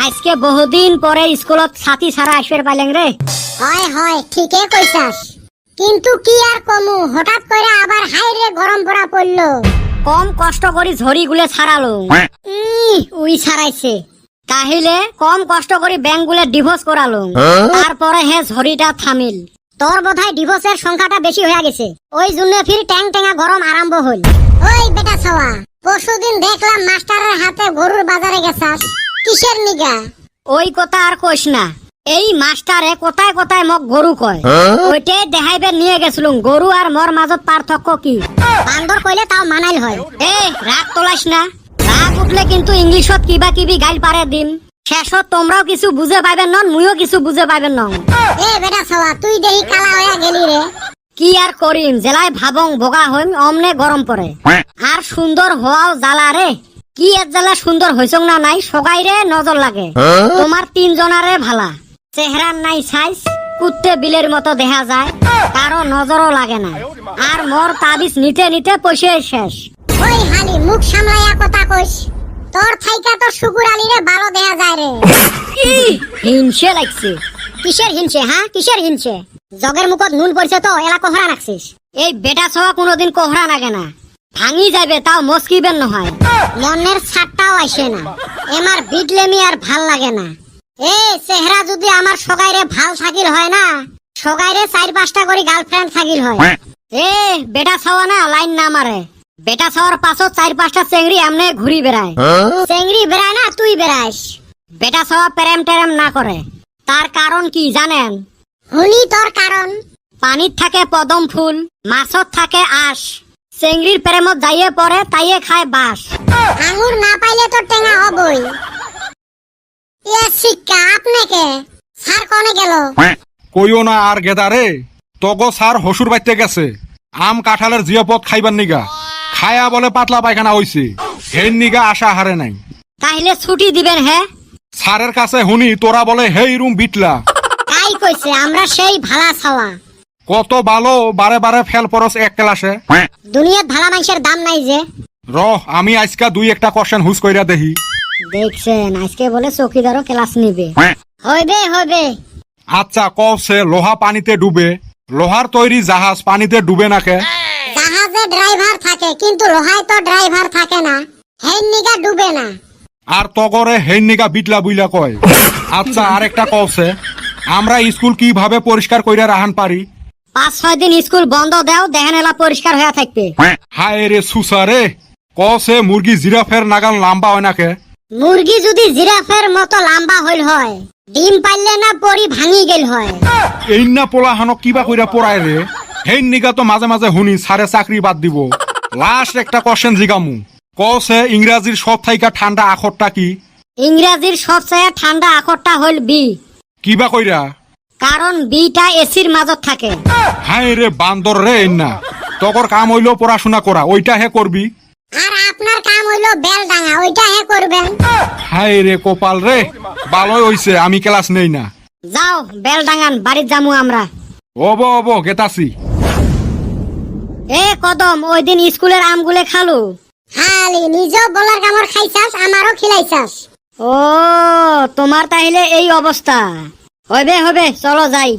আজকে বহুদিন পরে স্কুলত ছাতি ছাড়া আসবে পাইলেন রে। হয় হয় ঠিকই কইছাস, কিন্তু কি আর কমু, হঠাৎ করে আবার হাইরে গরম পড়া পড়লো। কম কষ্ট করি ঝড়ি গুলে ছাড়ালো। উই ছাড়াইছে। তাহলে কম কষ্ট করি ব্যাংক গুলে ডিভোর্স করালো, তারপরে হে ঝড়িটা থামিল। তোর বোধহয় ডিভোর্সের সংখ্যাটা বেশি হয়ে গেছে, ওই জন্য ফির ট্যাং ট্যাঙা গরম আরম্ভ হল। ওই বেটা ছাওয়া, পরশুদিন দেখলাম মাস্টারের হাতে গরুর বাজারে গেছাস, কিসের নিগা? ওই কথা আর কইস না, এই মাস্টারে কোথায় কোথায় মোক গরু কয়, ওইটাই দেখাইবে নিয়ে গেছিলুম। গরু আর মোর মাজত পার্থক্য কি? বান্দর কইলে তাও মানাইল হয়। এ রাগ তোলাস না, রাগ উঠলে কিন্তু ইংলিশত কিবা কিবি গাইল পারে দিম। শেষত তোমরাও কিছু বুঝে পাইবেন নন, মুইও কিছু বুঝে পাইবেন নন। এ বেটা ছাওয়া, তুই দেহি কালা হয়ে গেলি রে। কি আর করিম, জেলায় ভাবং বগা হইম, অমনে গরম পড়ে। আর সুন্দর হওয়াও জ্বালা রে। কি এক জ্বালা সুন্দর হইছং না নাই সগাইরে নজর লাগে। তোমার তিনজনারে ভালা, চেহারার নাই সাইজ, কুত্তে বিলের মতো দেখা যায়, কারো নজরও লাগে না। আর মোর তাবিজ নিতে নিতে পয়সা শেষ। ওই হালি, মুখ সামলাইয়া কথা কইস। তোর থাইকা তো শুকুর আলীরে ভালো দেখা যায় রে। হিংসে লাগছে। কিসের হিংসে? হ্যাঁ কিসের হিংসে? জগের মুখত নুন পড়ছে তো এলা কোহরা রাখছিস। এই বেটা ছোয়া কোনোদিন কোহরা লাগে না, ভাঙি যাবে তাও মস্কিবেন নহয়। মনের ছাড়টাও আসে না, এমার বিটলেমি আর ভাল লাগে না। এ চেহারা যদি আমার সগাইরে ভাল থাকিল হয় না, সগাইরে 4-5টা করে গার্লফ্রেন্ড থাকিল হয়। এ বেটা ছাওয়া না লাইন না মারে। বেটা ছাওয়ার পাছত 4-5টা চেংড়ি আমনে ঘুরি বেড়ায়। চেংড়ি বেড়ায় না, তুই বেড়াইস। বেটা ছাওয়া প্রেম টেরেম না করে, তার কারণ কি জানেন? হুনি তোর কারণ। পানিত থাকে পদম ফুল, মাছত থাকে আঁশ, চেংড়ির প্রেমত যাইয়ে পড়ে তাইয়ে খায় বাস। আঙুর না পাইলে তো টেঙা হবই। এ শিক্ষা আপনাকে স্যার কনে গেল? কইও না আর গেদারে, তগো সার হসুর বাইতে গেছে আম কাঁঠালের জিয়াপদ খাইবার নিগা। খায়া বলে পাতলা পায়খানা হইছে, হের নিগা আশা হারে নাই। তাইলে ছুটি দিবেন হে? সারের কাছে হুনি তোরা বলে হেই রুম বিটলা। তাই কইছে, আমরা সেই ভালা ছাওয়া। কত ভালো, বারে বারে ফেল পরস এক ক্লাসে। দুনিয়াত ভালা মানুষের দাম নাই যে। রহ আমি আজকা 2-1টা কোশ্চেন হুস কইরা দেহি। দেখছেন আজকে বলে চকিদারও ক্লাস নিবে। হইবে হইবে। আচ্ছা কওছে লোহা পানিতে ডুবে, লোহার তৈরি জাহাজ পানিতে ডুবে নাকে? জাহাজে ড্রাইভার থাকে, কিন্তু লোহায় তো ড্রাইভার থাকে না, হেই নিগা ডুবে না। আর তগরে হেই নিগা বিটলা বুইলা কয়। আচ্ছা আরেকটা কওছে আমরা স্কুল কিভাবে পরিষ্কার কইরা রাহান পারি? 5-6 দিন স্কুল বন্ধ দাও, দেখেন এলা পরিষ্কার হয়ে থাকবে। হায় রে সুসা রে, কওছে মুরগি জিরাফের নাগাল লম্বা হয় নাকে? মুরগি যদি জিরাফের মতো লম্বা হইল হয়, ডিম পাইলে না পরি ভাঙি গেল হয়। এই না পোলা হানক কিবা কইরা পড়ায় রে। হেই নিগা তো মাঝে মাঝে হুনি সারে চাকরি বাদ দিব। লাস্ট একটা কোশ্চেন জিগামু, কওছে ইংরাজির সব থাইকা ঠান্ডা আখরটা কি? ইংরাজির সবচেয়ে ঠান্ডা আখরটা হইল বি। কিবা কইরা? কারণ বিটা এসির মাজত থাকে। হায় রে বান্দর রে, না তগর কাম হইলো পড়াশোনা করা, ওইটা হে করবি। আর আপনার কাম হইলো বেল ডাঙা, ওইটা হে করবেন। হায় রে কপাল রে, ভালোই হইছে আমি ক্লাস নেই না। যাও বেল ডাঙান, বাড়ির যামু আমরা। ওব গেতাছি। এ কদম, ওই দিন স্কুলের আমগুলে খালু। হালি নিজেও বলার কামড় খাইছাস, আমারও খিলাইছাস। ও তোমার তাইলে এই অবস্থা। হবে চলো যাই।